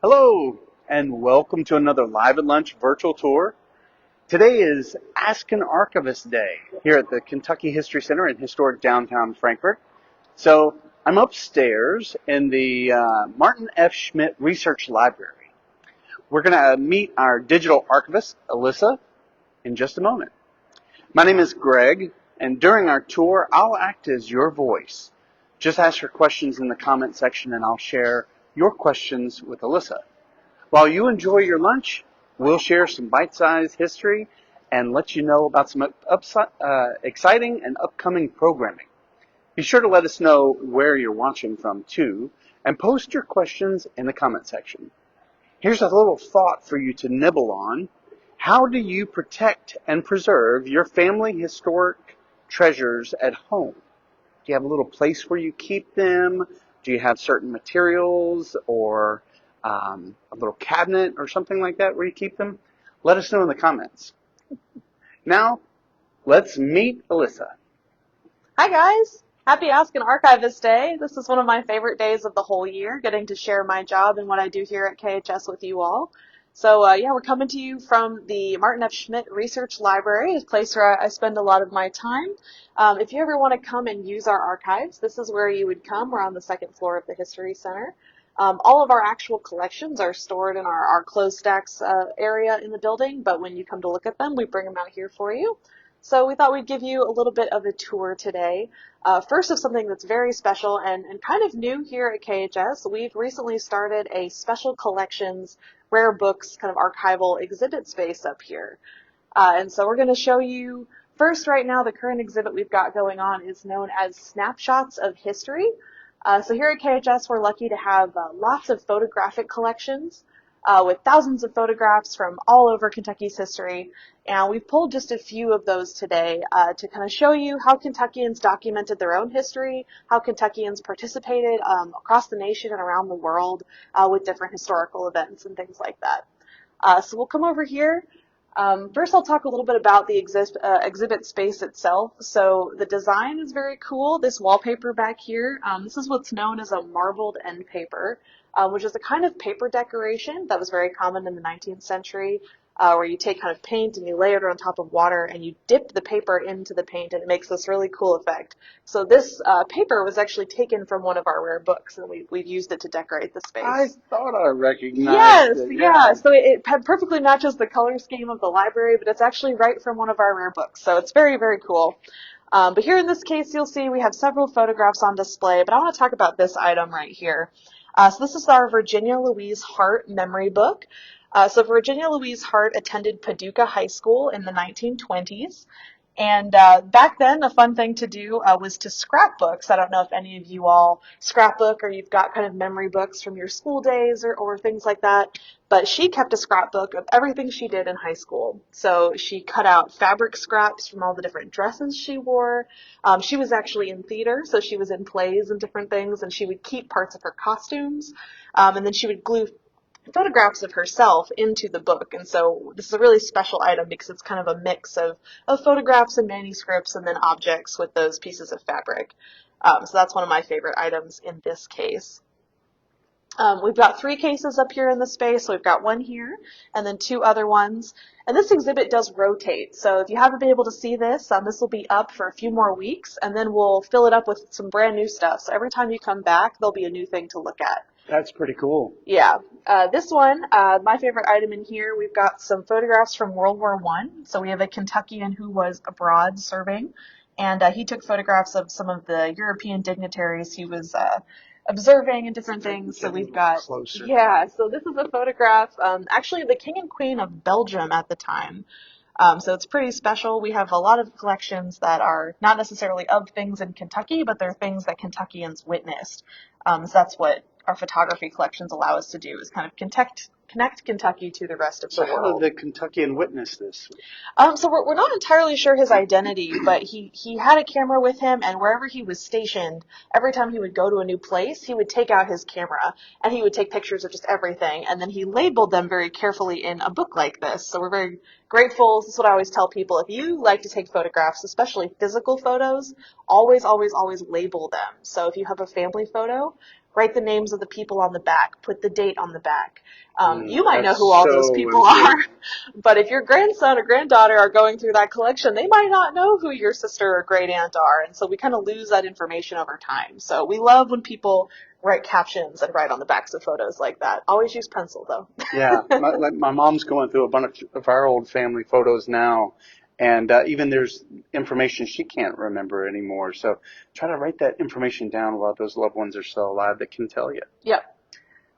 Hello, and welcome to another Live at Lunch virtual tour. Today is Ask an Archivist Day here at the Kentucky History Center in historic downtown Frankfort. So I'm upstairs in the Martin F. Schmidt Research Library. We're going to meet our digital archivist, Alyssa, in just a moment. My name is Greg, and during our tour, I'll act as your voice. Just ask your questions in the comment section, and I'll share your questions with Alyssa. While you enjoy your lunch, we'll share some bite-sized history and let you know about some exciting and upcoming programming. Be sure to let us know where you're watching from, too, and post your questions in the comment section. Here's a little thought for you to nibble on. How do you protect and preserve your family historic treasures at home? Do you have a little place where you keep them? Do you have certain materials or a little cabinet or something like that where you keep them? Let us know in the comments. Now, let's meet Alyssa. Hi guys! Happy Ask an Archivist Day. This is one of my favorite days of the whole year, getting to share my job and what I do here at KHS with you all. So we're coming to you from the Martin F. Schmidt Research Library, a place where I spend a lot of my time. If you ever want to come and use our archives, this is where you would come. We're on the second floor of the History Center. All of our actual collections are stored in our closed stacks area in the building, but when you come to look at them, we bring them out here for you. So we thought we'd give you a little bit of a tour today. First of something that's very special and kind of new here at KHS. We've recently started a special collections, rare books, kind of archival exhibit space up here. And so we're going to show you first right now the current exhibit we've got going on is known as Snapshots of History. So here at KHS we're lucky to have lots of photographic collections with thousands of photographs from all over Kentucky's history. And we've pulled just a few of those today to kind of show you how Kentuckians documented their own history, how Kentuckians participated across the nation and around the world with different historical events and things like that. So we'll come over here. First, I'll talk a little bit about the exhibit space itself. So the design is very cool. This wallpaper back here, this is what's known as a marbled end paper, which is a kind of paper decoration that was very common in the 19th century, where you take kind of paint and you layer it on top of water and you dip the paper into the paint and it makes this really cool effect. So this paper was actually taken from one of our rare books and we've used it to decorate the space. I thought I recognized it. Yeah. So it perfectly matches the color scheme of the library, but it's actually right from one of our rare books. So it's very, very cool. But here in this case, you'll see we have several photographs on display, but I want to talk about this item right here. So this is our Virginia Louise Hart memory book. So Virginia Louise Hart attended Paducah High School in the 1920s. And back then, a fun thing to do was to scrapbooks. I don't know if any of you all scrapbook or you've got kind of memory books from your school days or things like that. But she kept a scrapbook of everything she did in high school. So she cut out fabric scraps from all the different dresses she wore. She was actually in theater, so she was in plays and different things, and she would keep parts of her costumes. And then she would glue photographs of herself into the book. And so this is a really special item because it's kind of a mix of photographs and manuscripts and then objects with those pieces of fabric. So that's one of my favorite items in this case. We've got 3 cases up here in the space. So we've got one here and then 2 other ones. And this exhibit does rotate. So if you haven't been able to see this, this will be up for a few more weeks and then we'll fill it up with some brand new stuff. So every time you come back, there'll be a new thing to look at. That's pretty cool. Yeah. This one, my favorite item in here, we've got some photographs from World War I. So we have a Kentuckian who was abroad serving, and he took photographs of some of the European dignitaries he was observing and different things. So we've got, closer. Yeah, so this is a photograph, actually the King and Queen of Belgium at the time. So it's pretty special. We have a lot of collections that are not necessarily of things in Kentucky, but they're things that Kentuckians witnessed. So that's what our photography collections allow us to do, is kind of connect Kentucky to the rest of the world. So how did the Kentuckian witness this? So we're not entirely sure his identity, but he had a camera with him, and wherever he was stationed, every time he would go to a new place, he would take out his camera, and he would take pictures of just everything, and then he labeled them very carefully in a book like this. So we're very grateful. This is what I always tell people. If you like to take photographs, especially physical photos, always, always, always label them. So if you have a family photo, write the names of the people on the back, put the date on the back. You might know That's who all those so people are, important. but if your grandson or granddaughter are going through that collection, they might not know who your sister or great aunt are, and so we kind of lose that information over time. So we love when people write captions and write on the backs of photos like that. Always use pencil, though. Yeah, my mom's going through a bunch of our old family photos now, and even there's information she can't remember anymore. So try to write that information down while those loved ones are still alive that can tell you. Yep.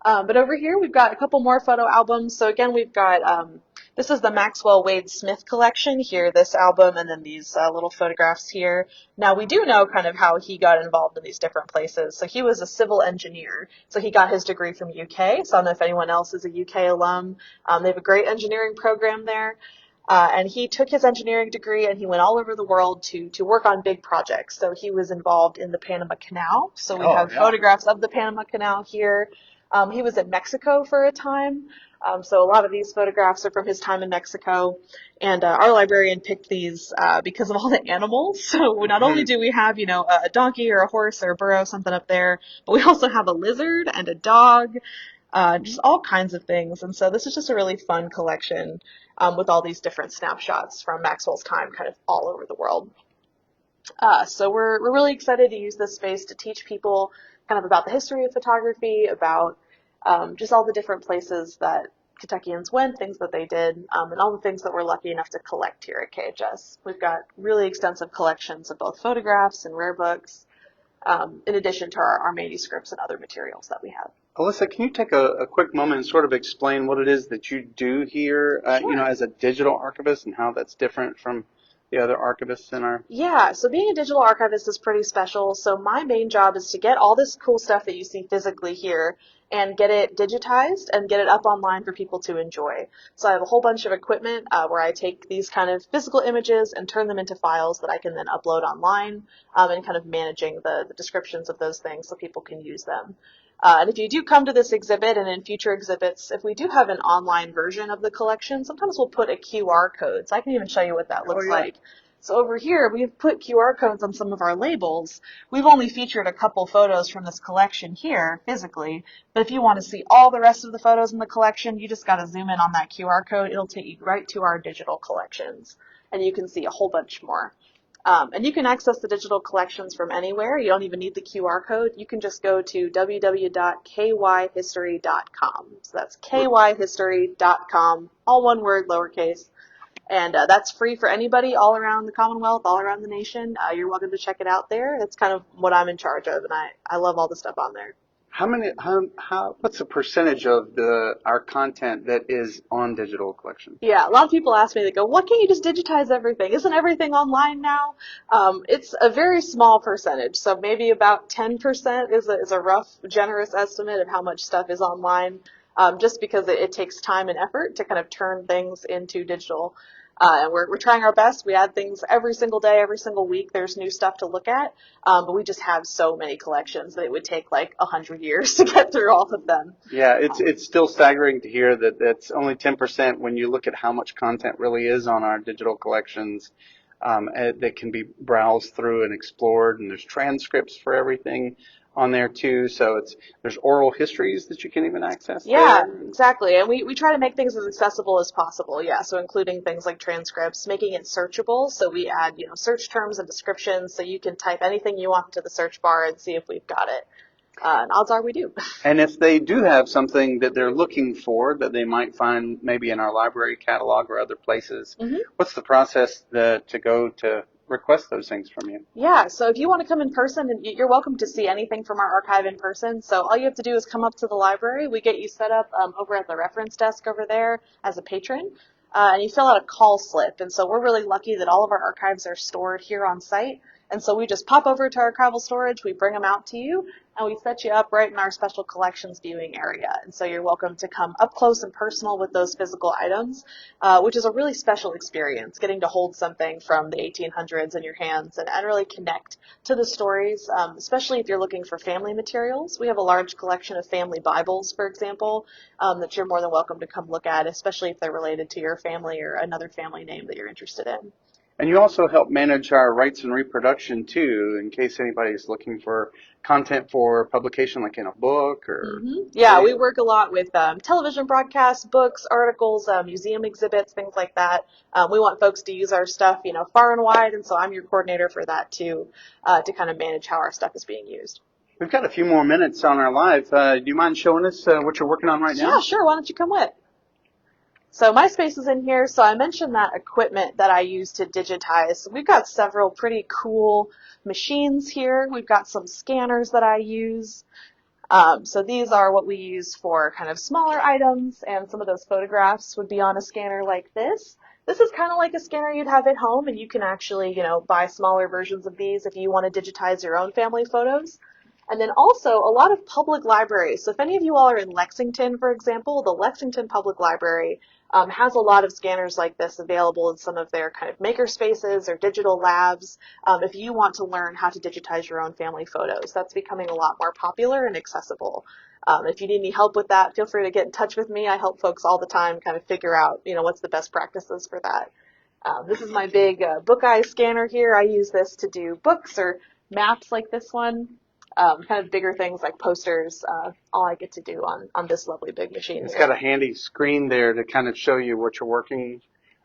But over here, we've got a couple more photo albums. So again, we've got, this is the Maxwell Wade Smith collection here, this album, and then these little photographs here. Now, we do know kind of how he got involved in these different places. So he was a civil engineer. So he got his degree from UK. So I don't know if anyone else is a UK alum. They have a great engineering program there. And he took his engineering degree and he went all over the world to work on big projects. So he was involved in the Panama Canal. So we have photographs of the Panama Canal here. He was in Mexico for a time. So a lot of these photographs are from his time in Mexico. And our librarian picked these because of all the animals. So not only do we have, a donkey or a horse or a burro, something up there, but we also have a lizard and a dog, just all kinds of things. And so this is just a really fun collection with all these different snapshots from Maxwell's time kind of all over the world. So we're really excited to use this space to teach people kind of about the history of photography, about just all the different places that Kentuckians went, things that they did, and all the things that we're lucky enough to collect here at KHS. We've got really extensive collections of both photographs and rare books, in addition to our manuscripts and other materials that we have. Alyssa, can you take a quick moment and sort of explain what it is that you do here, Sure. as a digital archivist and how that's different from the other archivists in our... Yeah, so being a digital archivist is pretty special. So my main job is to get all this cool stuff that you see physically here and get it digitized and get it up online for people to enjoy. So I have a whole bunch of equipment where I take these kind of physical images and turn them into files that I can then upload online, and kind of managing the descriptions of those things so people can use them. And if you do come to this exhibit and in future exhibits, if we do have an online version of the collection, sometimes we'll put a QR code. So I can even show you what that looks like. So over here, we've put QR codes on some of our labels. We've only featured a couple photos from this collection here physically, but if you want to see all the rest of the photos in the collection, you just got to zoom in on that QR code. It'll take you right to our digital collections, and you can see a whole bunch more. And you can access the digital collections from anywhere. You don't even need the QR code. You can just go to www.kyhistory.com. So that's kyhistory.com, all one word, lowercase. And that's free for anybody all around the Commonwealth, all around the nation. You're welcome to check it out there. That's kind of what I'm in charge of, and I love all the stuff on there. What's the percentage of our content that is on digital collection? Yeah, a lot of people ask me, they go, why can't you just digitize everything? Isn't everything online now? It's a very small percentage, so maybe about 10% is a rough, generous estimate of how much stuff is online, just because it takes time and effort to kind of turn things into digital. And we're trying our best. We add things every single day, every single week. There's new stuff to look at, but we just have so many collections that it would take like 100 years to get through all of them. Yeah, it's still staggering to hear that that's only 10% when you look at how much content really is on our digital collections, that can be browsed through and explored, and there's transcripts for everything on there too. So there's oral histories that you can even access. Yeah, there. exactly. And we try to make things as accessible as possible. Yeah, so including things like transcripts, making it searchable. So we add, search terms and descriptions so you can type anything you want into the search bar and see if we've got it. And odds are we do. And if they do have something that they're looking for that they might find maybe in our library catalog or other places, what's the process to go to request those things from you? Yeah, so if you want to come in person, and you're welcome to see anything from our archive in person. So all you have to do is come up to the library. We get you set up over at the reference desk over there as a patron, and you fill out a call slip. And so we're really lucky that all of our archives are stored here on site. And so we just pop over to archival storage, we bring them out to you, and we set you up right in our special collections viewing area. And so you're welcome to come up close and personal with those physical items, which is a really special experience, getting to hold something from the 1800s in your hands and really connect to the stories, especially if you're looking for family materials. We have a large collection of family Bibles, for example, that you're more than welcome to come look at, especially if they're related to your family or another family name that you're interested in. And you also help manage our rights and reproduction too, in case anybody's looking for content for publication, like in a book or. Yeah, we work a lot with television broadcasts, books, articles, museum exhibits, things like that. We want folks to use our stuff, far and wide, and so I'm your coordinator for that too, to kind of manage how our stuff is being used. We've got a few more minutes on our live. Do you mind showing us what you're working on right now? Yeah, sure. Why don't you come with? So my space is in here. So I mentioned that equipment that I use to digitize. So we've got several pretty cool machines here. We've got some scanners that I use. So these are what we use for kind of smaller items, and some of those photographs would be on a scanner like this. This is kind of like a scanner you'd have at home, and you can actually, buy smaller versions of these if you want to digitize your own family photos. And then also a lot of public libraries. So if any of you all are in Lexington, for example, the Lexington Public Library has a lot of scanners like this available in some of their kind of maker spaces or digital labs. If you want to learn how to digitize your own family photos, that's becoming a lot more popular and accessible. If you need any help with that, feel free to get in touch with me. I help folks all the time kind of figure out, what's the best practices for that. This is my big Book Eye scanner here. I use this to do books or maps like this one. Kind of bigger things like posters, all I get to do on this lovely big machine. It's got a handy screen there to kind of show you what you're working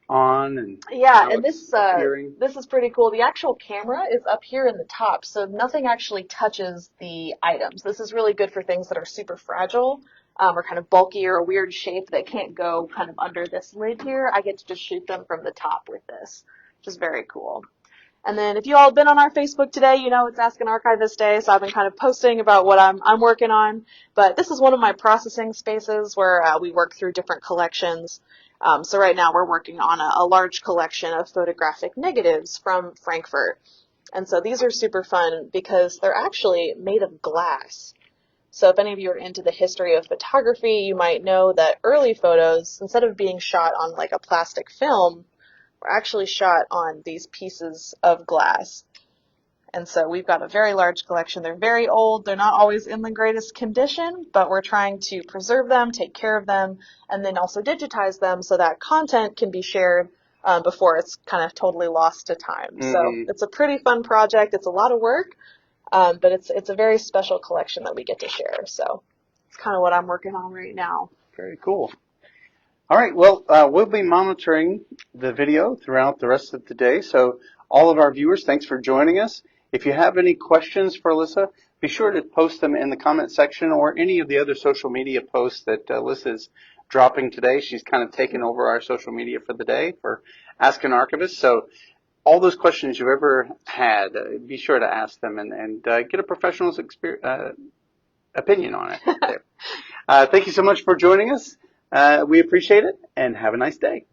on. And yeah, and this is pretty cool. The actual camera is up here in the top, so nothing actually touches the items. This is really good for things that are super fragile or kind of bulky or a weird shape that can't go kind of under this lid here. I get to just shoot them from the top with this, which is very cool. And then if you all have been on our Facebook today, it's Ask an Archivist Day, so I've been kind of posting about what I'm working on. But this is one of my processing spaces where we work through different collections. So right now we're working on a large collection of photographic negatives from Frankfurt. And so these are super fun because they're actually made of glass. So if any of you are into the history of photography, you might know that early photos, instead of being shot on like a plastic film, were actually shot on these pieces of glass. And so we've got a very large collection. They're very old. They're not always in the greatest condition, but we're trying to preserve them, take care of them, and then also digitize them so that content can be shared before it's kind of totally lost to time. So it's a pretty fun project. It's a lot of work, but it's a very special collection that we get to share. So it's kind of what I'm working on right now. Very cool. All right, well, we'll be monitoring the video throughout the rest of the day. So all of our viewers, thanks for joining us. If you have any questions for Alyssa, be sure to post them in the comment section or any of the other social media posts that Alyssa is dropping today. She's kind of taken over our social media for the day for Ask an Archivist. So all those questions you've ever had, be sure to ask them and get a professional's opinion on it. Thank you so much for joining us. We appreciate it, and have a nice day.